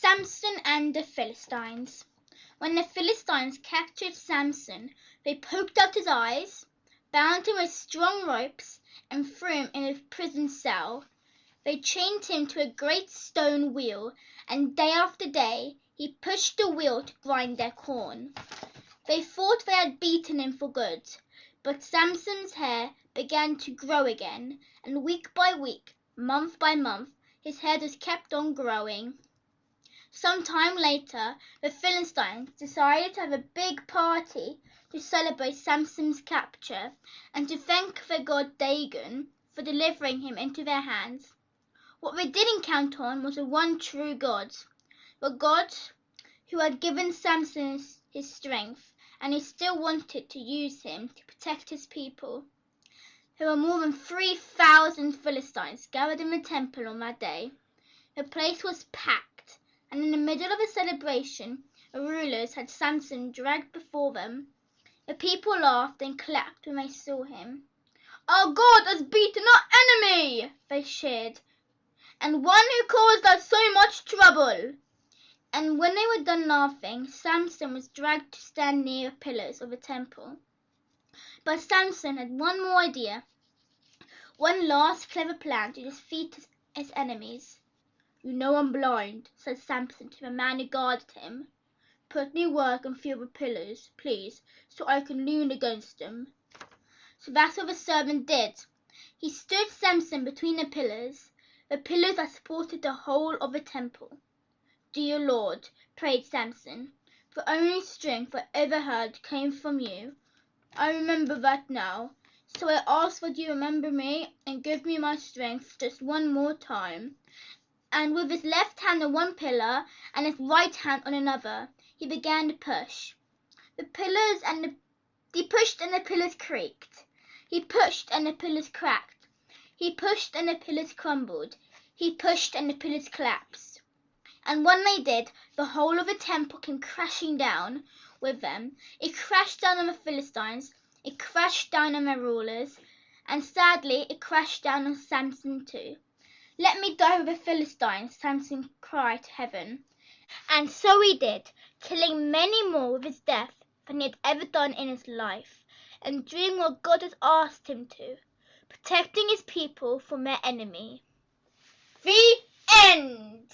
Samson and the Philistines. When the Philistines captured Samson, they poked out his eyes, bound him with strong ropes, and threw him in a prison cell. They chained him to a great stone wheel, and day after day he pushed the wheel to grind their corn. They thought they had beaten him for good, but Samson's hair began to grow again, and week by week, month by month, his hair just kept on growing. Some time later, the Philistines decided to have a big party to celebrate Samson's capture and to thank their god Dagon for delivering him into their hands. What they didn't count on was the one true God, the God who had given Samson his strength, and he still wanted to use him to protect his people. There were more than 3,000 Philistines gathered in the temple on that day. The place was packed, and in the middle of the celebration, the rulers had Samson dragged before them. The people laughed and clapped when they saw him. "Our God has beaten our enemy!" they cheered, "and one who caused us so much trouble." And when they were done laughing, Samson was dragged to stand near the pillars of the temple. But Samson had one more idea, one last clever plan to defeat his enemies. "You know I'm blind," said Samson to the man who guarded him. "Put me work and feel the pillars, please, so I can lean against them." So that's what the servant did. He stood Samson between the pillars that supported the whole of the temple. "Dear Lord," prayed Samson, "the only strength I ever had came from you. I remember that now, so I ask that you remember me and give me my strength just one more time." And with his left hand on one pillar and his right hand on another, he began to push. He pushed and the pillars creaked. He pushed and the pillars cracked. He pushed and the pillars crumbled. He pushed and the pillars collapsed. And when they did, the whole of the temple came crashing down with them. It crashed down on the Philistines, it crashed down on their rulers, and sadly it crashed down on Samson too. "Let me die with the Philistines," Samson cried to heaven. And so he did, killing many more with his death than he had ever done in his life, and doing what God had asked him to, protecting his people from their enemy. The end.